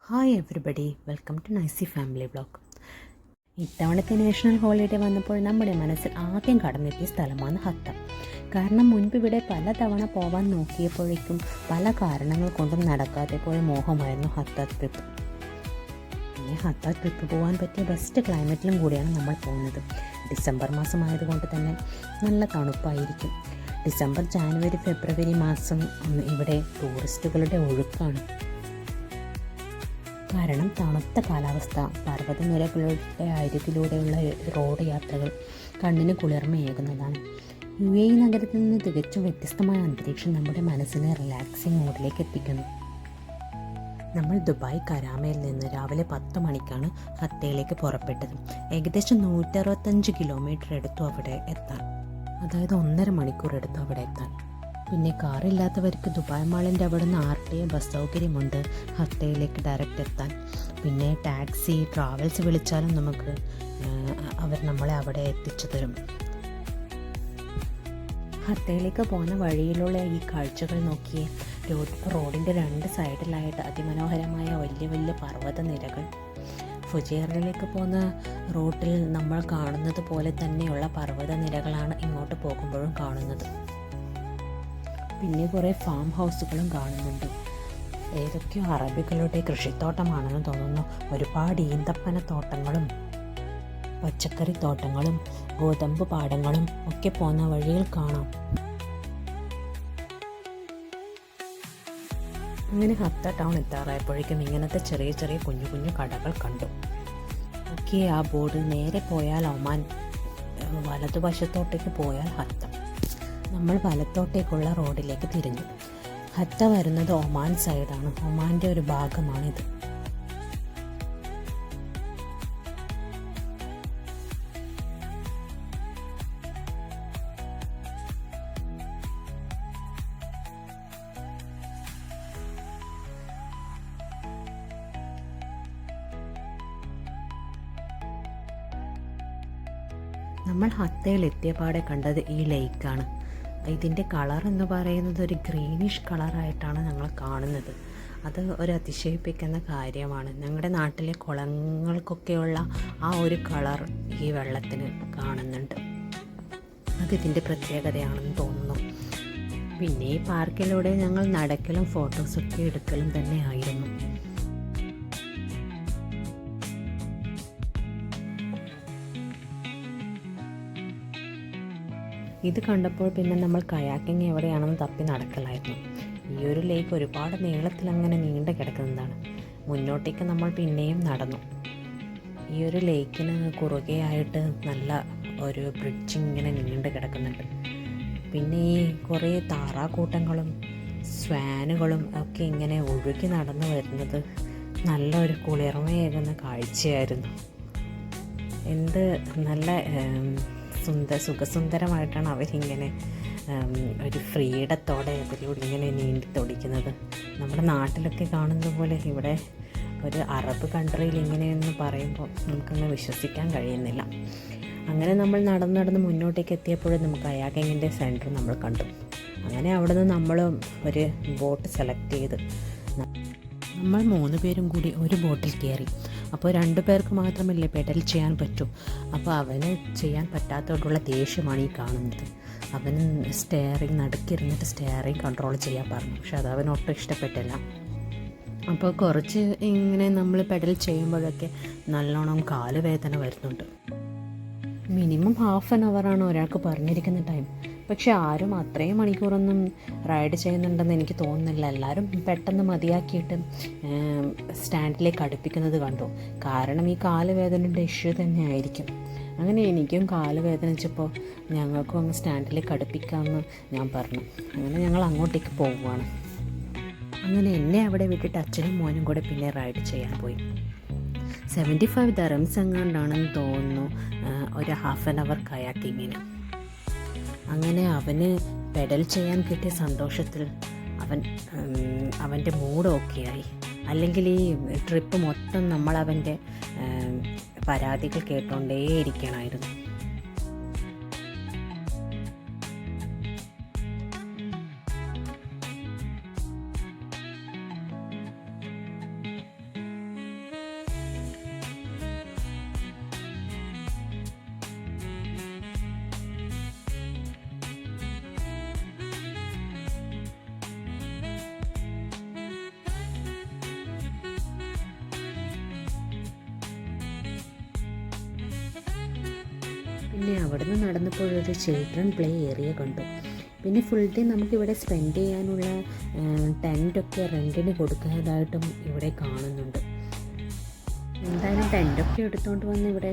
Hi everybody, welcome to Nicy family vlog. ഇത്തവണത്തെ national holiday വന്നപ്പോൾ നമ്മുടെ മനസ്സിൽ ആദ്യം കടന്നെത്തിയ സ്ഥലമാണ് ഹത്ത. കാരണം മുൻപ് ഇവിടെ പലതവണ പോകാൻ നോക്കിയപ്പോഴേക്കും പല കാരണങ്ങൾ കൊണ്ടും നടക്കാതെ പോയ മോഹമായിരുന്നു ഹത്ത ട്രിപ്പ്. പിന്നെ ഹത്ത ട്രിപ്പ് പോകാൻ പറ്റിയ ബെസ്റ്റ് ക്ലൈമറ്റിലും കൂടിയാണ് നമ്മൾ പോകുന്നത്. ഡിസംബർ മാസമായതുകൊണ്ട് തന്നെ നല്ല തണുപ്പായിരിക്കും. ഡിസംബർ, ജാനുവരി, ഫെബ്രുവരി മാസം ഇവിടെ ടൂറിസ്റ്റുകളുടെ ഒഴുക്കാണ്. കാരണം തണുത്ത കാലാവസ്ഥ, പർവ്വതനിരകളുടെ അരികിലൂടെയുള്ള റോഡ് യാത്രകൾ കണ്ണിന് കുളിർമയേകുന്നതാണ്. UAE നഗരത്തിൽ നിന്ന് തികച്ചും വ്യത്യസ്തമായ അന്തരീക്ഷം നമ്മുടെ മനസ്സിനെ റിലാക്സിങ് മോഡിലേക്ക് എത്തിക്കുന്നു. നമ്മൾ ദുബായ് കരാമയിൽ നിന്ന് രാവിലെ 10 മണിക്കാണ് ഹത്തയിലേക്ക് പുറപ്പെട്ടത്. ഏകദേശം 165 കിലോമീറ്റർ എടുത്തു അവിടെ എത്താൻ, അതായത് 1.5 മണിക്കൂർ എടുത്തു അവിടെ എത്താൻ. പിന്നെ കാറില്ലാത്തവർക്ക് ദുബായ് മാളിൻ്റെ അവിടെ നിന്ന് RTA ബസ് സൗകര്യമുണ്ട് ഹത്തയിലേക്ക് ഡയറക്റ്റ് എത്താൻ. പിന്നെ ടാക്സി, ട്രാവൽസ് വിളിച്ചാലും അവർ നമ്മളെ അവിടെ എത്തിച്ചു തരും. ഹത്തയിലേക്ക് പോകുന്ന വഴിയിലുള്ള ഈ കാഴ്ചകൾ നോക്കിയേ. റോഡിൻ്റെ 2 സൈഡിലായിട്ട് അതിമനോഹരമായ വലിയ വലിയ പർവ്വത നിരകൾ. ഫുജൈറയിലേക്ക് പോകുന്ന റൂട്ടിൽ നമ്മൾ കാണുന്നത് പോലെ തന്നെയുള്ള പർവ്വത നിരകളാണ് ഇങ്ങോട്ട് പോകുമ്പോഴും കാണുന്നത്. പിന്നെ കുറേ ഫാം ഹൗസുകളും കാണുന്നുണ്ട്. ഏതൊക്കെയോ അറബികളുടെ കൃഷിത്തോട്ടമാണെന്ന് തോന്നുന്നു. ഒരുപാട് ഈന്തപ്പന തോട്ടങ്ങളും പച്ചക്കറി തോട്ടങ്ങളും ഗോതമ്പ് പാടങ്ങളും ഒക്കെ പോകുന്ന വഴിയിൽ കാണാം. അങ്ങനെ ഹത്ത ടൗൺ എത്താറായപ്പോഴേക്കും ഇങ്ങനത്തെ ചെറിയ ചെറിയ കുഞ്ഞു കുഞ്ഞു കടകൾ കണ്ടു. ഓക്കെ, ആ ബോർഡ് നേരെ പോയാൽ ഒമാൻ, വലതുവശത്തോട്ടേക്ക് പോയാൽ ഹത്ത. നമ്മൾ വലത്തോട്ടേക്കുള്ള റോഡിലേക്ക് തിരിഞ്ഞു. ഹത്ത വരുന്നത് ഒമാൻ സൈഡാണ്. ഒമാൻ്റെ ഒരു ഭാഗമാണിത്. നമ്മൾ ഹത്തയിൽ എത്തിയ പാടെ കണ്ടത് ഈ ലേക്കാണ്. ഇതിൻ്റെ കളർ എന്ന് പറയുന്നത് ഒരു ഗ്രീനിഷ് കളറായിട്ടാണ് ഞങ്ങൾ കാണുന്നത്. അത് ഒരു അതിശയിപ്പിക്കുന്ന കാര്യമാണ്. ഞങ്ങളുടെ നാട്ടിലെ കുളങ്ങൾക്കൊക്കെയുള്ള ആ ഒരു കളർ ഈ വെള്ളത്തിന് കാണുന്നുണ്ട്. അതിതിൻ്റെ പ്രത്യേകതയാണെന്ന് തോന്നുന്നു. പിന്നെ ഈ പാർക്കിലൂടെ ഞങ്ങൾ നടക്കലും ഫോട്ടോസൊക്കെ എടുക്കലും തന്നെ ആയിരുന്നു. ഇത് കണ്ടപ്പോൾ പിന്നെ നമ്മൾ കയാക്കിങ് എവിടെയാണെന്ന് തപ്പി നടക്കലായിരുന്നു. ഈ ഒരു ലേക്ക് ഒരുപാട് നീളത്തിൽ അങ്ങനെ നീണ്ടു കിടക്കുന്നതാണ്. മുന്നോട്ടേക്ക് നമ്മൾ പിന്നെയും നടന്നു. ഈ ഒരു ലേക്കിന് കുറുകെയായിട്ട് നല്ല ഒരു ബ്രിഡ്ജ് ഇങ്ങനെ നീണ്ടു കിടക്കുന്നുണ്ട്. പിന്നെ ഈ കുറേ താറാക്കൂട്ടങ്ങളും സ്വാനുകളും ഒക്കെ ഇങ്ങനെ ഒഴുകി നടന്നു വരുന്നത് നല്ലൊരു കുളിർമയേകുന്ന കാഴ്ചയായിരുന്നു. എന്ത് നല്ല സുഖസുന്ദരമായിട്ടാണ് അവരിങ്ങനെ ഒരു ഫ്രീഡത്തോടെ അതിലൂടെ ഇങ്ങനെ നീന്തി തുടിക്കുന്നത്. നമ്മുടെ നാട്ടിലൊക്കെ കാണുന്നത് പോലെ ഇവിടെ ഒരു അറബ് കൺട്രിയിൽ ഇങ്ങനെയെന്ന് പറയുമ്പോൾ നമുക്കങ്ങ് വിശ്വസിക്കാൻ കഴിയുന്നില്ല. അങ്ങനെ നമ്മൾ നടന്ന് മുന്നോട്ടേക്ക് എത്തിയപ്പോഴും നമുക്ക് കയാക്കിങ്ങിൻ്റെ സെൻറ്റർ നമ്മൾ കണ്ടു. അങ്ങനെ അവിടെ നിന്ന് നമ്മൾ ഒരു ബോട്ട് സെലക്ട് ചെയ്ത് നമ്മൾ 3 പേരും കൂടി ഒരു ബോട്ടിൽ കയറി. അപ്പോൾ 2 പേർക്ക് മാത്രമല്ലേ പെഡൽ ചെയ്യാൻ പറ്റൂ. അപ്പോൾ അവന് ചെയ്യാൻ പറ്റാത്തതുകൊണ്ടുള്ള ദേഷ്യമാണ് ഈ കാണുന്നത്. അവന് നടുക്കിരുന്നിട്ട് സ്റ്റെയറിങ് കൺട്രോൾ ചെയ്യാൻ പറഞ്ഞു. പക്ഷെ അത് അവനൊട്ടും ഇഷ്ടപ്പെട്ടില്ല. അപ്പോൾ കുറച്ച് ഇങ്ങനെ നമ്മൾ പെഡൽ ചെയ്യുമ്പോഴൊക്കെ നല്ലോണം കാലുവേദന വരുന്നുണ്ട്. മിനിമം ½ അവറാണ് ഒരാൾക്ക് പറഞ്ഞിരിക്കുന്ന ടൈം. പക്ഷെ ആരും അത്രയും മണിക്കൂറൊന്നും റൈഡ് ചെയ്യുന്നുണ്ടെന്ന് എനിക്ക് തോന്നുന്നില്ല. എല്ലാവരും പെട്ടെന്ന് മതിയാക്കിയിട്ട് സ്റ്റാൻഡിലേക്ക് അടുപ്പിക്കുന്നത് കണ്ടു. കാരണം ഈ കാലുവേദനയുടെ ഇഷ്യൂ തന്നെ ആയിരിക്കും. അങ്ങനെ എനിക്കും കാലുവേദനിച്ചപ്പോൾ ഞങ്ങൾക്കും അങ്ങ് സ്റ്റാൻഡിലേക്ക് അടുപ്പിക്കാമെന്ന് ഞാൻ പറഞ്ഞു. അങ്ങനെ ഞങ്ങൾ അങ്ങോട്ടേക്ക് പോവുകയാണ്. അങ്ങനെ എന്നെ അവിടെ വിട്ടിട്ട് അച്ഛനും മോനും കൂടെ പിന്നെ റൈഡ് ചെയ്യാൻ പോയി. 75 ദിർഹംസ് എങ്ങാണ്ടാണെന്ന് തോന്നുന്നു ഒരു ½ അവർ കയാക്കിങ്ങിന്. അങ്ങനെ അവന് പെഡൽ ചെയ്യാൻ കിട്ടിയ സന്തോഷത്തിൽ അവൻ്റെ മൂഡ് ഓക്കെയായി. അല്ലെങ്കിൽ ഈ ട്രിപ്പ് മൊത്തം നമ്മൾ അവൻ്റെ പരാതികൾ കേട്ടുകൊണ്ടേയിരിക്കണമായിരുന്നു. പിന്നെ അവിടുന്ന് നടന്നപ്പോൾ ഒരു ചിൽഡ്രൻ പ്ലേ ഏരിയ കണ്ടു. പിന്നെ ഫുൾ ഡേ നമുക്കിവിടെ സ്പെൻഡ് ചെയ്യാനുള്ള ടെൻറ്റൊക്കെ റെൻറ്റിന് കൊടുക്കുന്നതായിട്ടും ഇവിടെ കാണുന്നുണ്ട്. എന്തായാലും ടെൻറ്റൊക്കെ എടുത്തുകൊണ്ട് വന്ന് ഇവിടെ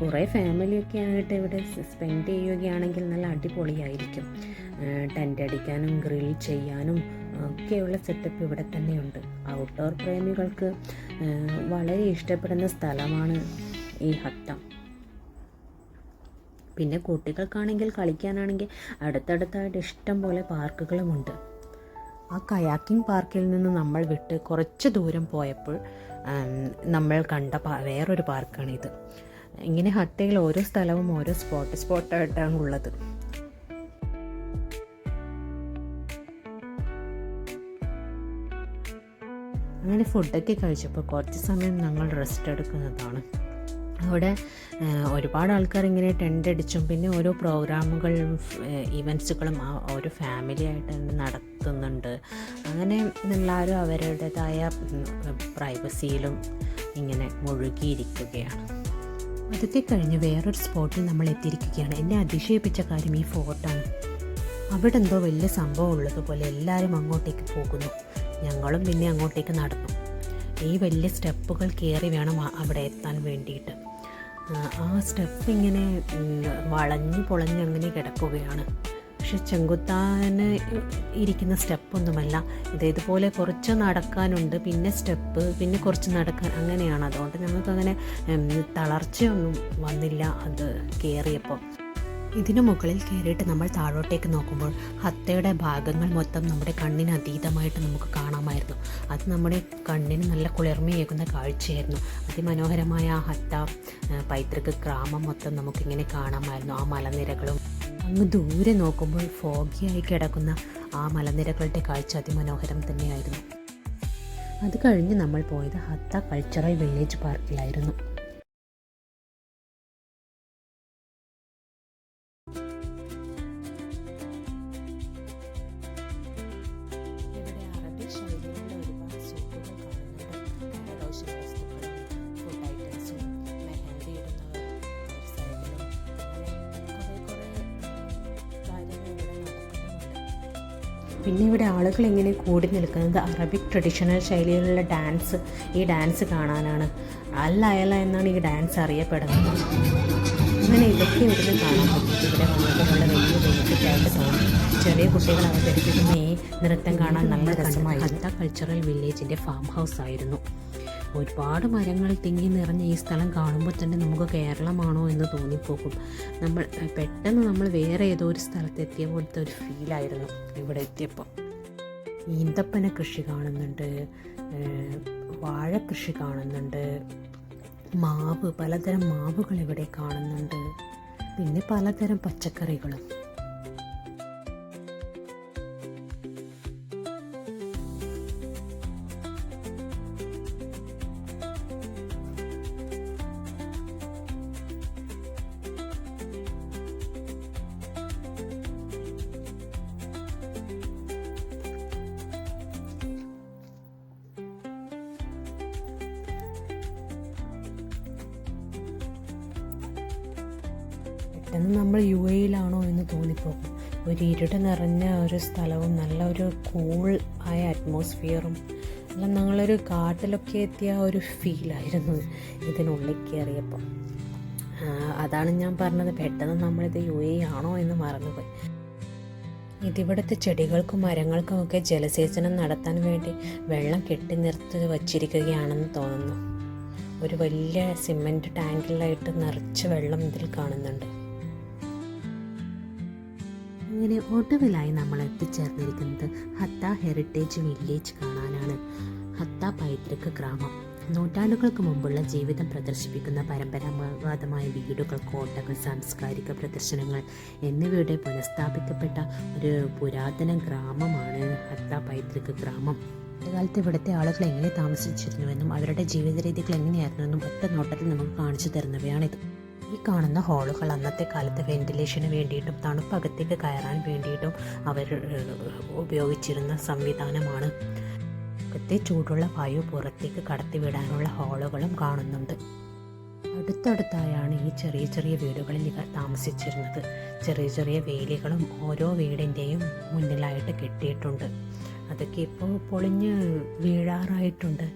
കുറേ ഫാമിലിയൊക്കെ ആയിട്ട് ഇവിടെ സ്പെൻഡ് ചെയ്യുകയാണെങ്കിൽ നല്ല അടിപൊളിയായിരിക്കും. ടെൻ്റ് അടിക്കാനും ഗ്രിൽ ചെയ്യാനും ഒക്കെയുള്ള സെറ്റപ്പ് ഇവിടെ തന്നെയുണ്ട്. ഔട്ട്ഡോർ പ്രേമികൾക്ക് വളരെ ഇഷ്ടപ്പെടുന്ന സ്ഥലമാണ് ഈ ഹത്ത. പിന്നെ കുട്ടികൾക്കാണെങ്കിൽ കളിക്കാനാണെങ്കിൽ അടുത്തടുത്തായിട്ട് ഇഷ്ടം പോലെ പാർക്കുകളുമുണ്ട്. ആ കയാക്കിംഗ് പാർക്കിൽ നിന്ന് നമ്മൾ വിട്ട് കുറച്ച് ദൂരം പോയപ്പോൾ നമ്മൾ കണ്ട വേറൊരു പാർക്കാണിത്. ഇങ്ങനെ ഹത്തയിൽ ഓരോ സ്ഥലവും ഓരോ സ്പോട്ടായിട്ടാണ് ഉള്ളത്. അങ്ങനെ ഫുഡൊക്കെ കഴിച്ചപ്പോൾ കുറച്ച് സമയം ഞങ്ങൾ റെസ്റ്റ് എടുക്കുന്നതാണ്. അവിടെ ഒരുപാട് ആൾക്കാർ ഇങ്ങനെ ടെൻ്റ് അടിച്ചും പിന്നെ ഓരോ പ്രോഗ്രാമുകളും ഇവൻറ്റ്സുകളും ഓരോ ഫാമിലി ആയിട്ട് നടത്തുന്നുണ്ട്. അങ്ങനെ എല്ലാവരും അവരുടേതായ പ്രൈവസിയിലും ഇങ്ങനെ മുഴുകിയിരിക്കുകയാണ്. അതൊക്കെ കഴിഞ്ഞ് വേറൊരു സ്പോട്ടിൽ നമ്മൾ എത്തിയിരിക്കുകയാണ്. എന്നെ അതിശയിപ്പിച്ച കാര്യം ഈ ഫോർട്ടാണ്. അവിടെ എന്തോ വലിയ സംഭവം ഉള്ളതുപോലെ എല്ലാവരും അങ്ങോട്ടേക്ക് പോകുന്നു. ഞങ്ങളും പിന്നെ അങ്ങോട്ടേക്ക് നടന്നു. ഈ വലിയ സ്റ്റെപ്പുകൾ കയറി വേണം അവിടെ എത്താൻ വേണ്ടിയിട്ട്. ആ സ്റ്റെപ്പ് ഇങ്ങനെ വളഞ്ഞ് പൊളഞ്ഞ് അങ്ങനെ കിടക്കുകയാണ്. പക്ഷെ ചെങ്കുത്താന് ഇരിക്കുന്ന സ്റ്റെപ്പൊന്നുമല്ല. ഇതുപോലെ കുറച്ച് നടക്കാനുണ്ട്, പിന്നെ സ്റ്റെപ്പ്, പിന്നെ കുറച്ച് നടക്കാൻ, അങ്ങനെയാണ്. അതുകൊണ്ട് ഞങ്ങൾക്കങ്ങനെ തളർച്ചയൊന്നും വന്നില്ല അത് കയറിയപ്പോൾ. ഇതിനു മുകളിൽ കയറിയിട്ട് നമ്മൾ താഴോട്ടേക്ക് നോക്കുമ്പോൾ ഹത്തയുടെ ഭാഗങ്ങൾ മൊത്തം നമ്മുടെ കണ്ണിന് അതീതമായിട്ട് നമുക്ക് കാണാമായിരുന്നു. അത് നമ്മുടെ കണ്ണിന് നല്ല കുളിർമയേകുന്ന കാഴ്ചയായിരുന്നു. അതിമനോഹരമായ ആ ഹത്ത പൈതൃക ഗ്രാമം മൊത്തം നമുക്കിങ്ങനെ കാണാമായിരുന്നു. ആ മലനിരകളും അങ്ങ് ദൂരെ നോക്കുമ്പോൾ ഫോഗിയായി കിടക്കുന്ന ആ മലനിരകളുടെ കാഴ്ച അതിമനോഹരം തന്നെയായിരുന്നു. അത് കഴിഞ്ഞ് നമ്മൾ പോയത് ഹത്ത കൾച്ചറൽ വില്ലേജ് പാർക്കിലായിരുന്നു. പിന്നെ ഇവിടെ ആളുകൾ ഇങ്ങനെ കൂടി നിൽക്കുന്നത് അറബിക് ട്രഡീഷണൽ ശൈലിയിലുള്ള ഈ ഡാൻസ് കാണാനാണ്. അൽ അയല എന്നാണ് ഈ ഡാൻസ് അറിയപ്പെടുന്നത്. അങ്ങനെ ഇതൊക്കെ ഇവിടുന്ന് കാണാൻ പറ്റും. ഇവിടെ വന്നതിനുള്ള വലിയ ബെനിഫിറ്റായിട്ട് തോന്നി. ചെറിയ കുട്ടികൾ അവതരിപ്പിക്കുന്ന ഈ നൃത്തം കാണാൻ നല്ല രസമായി. ഹത്ത കൾച്ചറൽ വില്ലേജിൻ്റെ ഫാം ഹൗസ് ആയിരുന്നു. ഒരുപാട് മരങ്ങൾ തിങ്ങി നിറഞ്ഞ ഈ സ്ഥലം കാണുമ്പോൾ തന്നെ നമുക്ക് കേരളമാണോ എന്ന് തോന്നിപ്പോകും. പെട്ടെന്ന് നമ്മൾ വേറെ ഏതോ ഒരു സ്ഥലത്തെത്തിയ പോലത്തെ ഒരു ഫീലായിരുന്നു ഇവിടെ എത്തിയപ്പോൾ. ഈന്തപ്പന കൃഷി കാണുന്നുണ്ട്, വാഴ കൃഷി കാണുന്നുണ്ട്, പലതരം മാവുകൾ ഇവിടെ കാണുന്നുണ്ട്, പിന്നെ പലതരം പച്ചക്കറികളും. പെട്ടെന്ന് നമ്മൾ UAE-യിലാണോ എന്ന് തോന്നിപ്പോകും. ഒരു ഇരുട്ട് നിറഞ്ഞ ഒരു സ്ഥലവും നല്ല ഒരു കൂൾ ആയ അറ്റ്മോസ്ഫിയറും എല്ലാം ഞങ്ങളൊരു കാട്ടിലൊക്കെ എത്തിയ ഒരു ഫീലായിരുന്നു ഇതിനുള്ളിൽ കയറിയപ്പോൾ. അതാണ് ഞാൻ പറഞ്ഞത്, പെട്ടെന്ന് നമ്മളിത് UAE ആണോ എന്ന് മറന്നുപോയി. ഇതിവിടുത്തെ ചെടികൾക്കും മരങ്ങൾക്കും ഒക്കെ ജലസേചനം നടത്താൻ വേണ്ടി വെള്ളം കെട്ടി നിർത്തി വച്ചിരിക്കുകയാണെന്ന് തോന്നുന്നു. ഒരു വലിയ സിമൻറ്റ് ടാങ്കിലായിട്ട് നിറച്ച് വെള്ളം ഇതിൽ കാണുന്നുണ്ട്. അങ്ങനെ ഒടുവിലായി നമ്മൾ എത്തിച്ചേർന്നിരിക്കുന്നത് ഹത്ത ഹെറിറ്റേജ് വില്ലേജ് കാണാനാണ്. ഹത്ത പൈതൃക ഗ്രാമം നൂറ്റാണ്ടുകൾക്ക് മുമ്പുള്ള ജീവിതം പ്രദർശിപ്പിക്കുന്ന പരമ്പരാഗതമായ വീടുകൾ, കോട്ടകൾ, സാംസ്കാരിക പ്രദർശനങ്ങൾ എന്നിവയുടെ പുനഃസ്ഥാപിക്കപ്പെട്ട ഒരു പുരാതന ഗ്രാമമാണ് ഹത്ത പൈതൃക ഗ്രാമം. കാലത്ത് ഇവിടുത്തെ ആളുകൾ എങ്ങനെ താമസിച്ചിരുന്നുവെന്നും അവരുടെ ജീവിത രീതികൾ എങ്ങനെയായിരുന്നുവെന്നും ഒറ്റ നോട്ടത്തിൽ നമുക്ക് കാണിച്ചു തരുന്നവയാണിത്. ഈ കാണുന്ന ഹാളുകൾ അന്നത്തെ കാലത്ത് വെന്റിലേഷന് വേണ്ടിയിട്ടും തണുപ്പകത്തേക്ക് കയറാൻ വേണ്ടിയിട്ടും അവർ ഉപയോഗിച്ചിരുന്ന സംവിധാനമാണ്. അകത്തെ ചൂടുള്ള വായു പുറത്തേക്ക് കടത്തിവിടാനുള്ള ഹാളുകളും കാണുന്നുണ്ട്. അടുത്തടുത്തായാണ് ഈ ചെറിയ ചെറിയ വീടുകളിൽ ഇവർ താമസിച്ചിരുന്നത്. ചെറിയ ചെറിയ വേലികളും ഓരോ വീടിൻ്റെയും മുന്നിലായിട്ട് കെട്ടിയിട്ടുണ്ട്. അതൊക്കെ ഇപ്പോൾ പൊളിഞ്ഞ് വീഴാറായിട്ടുണ്ട്.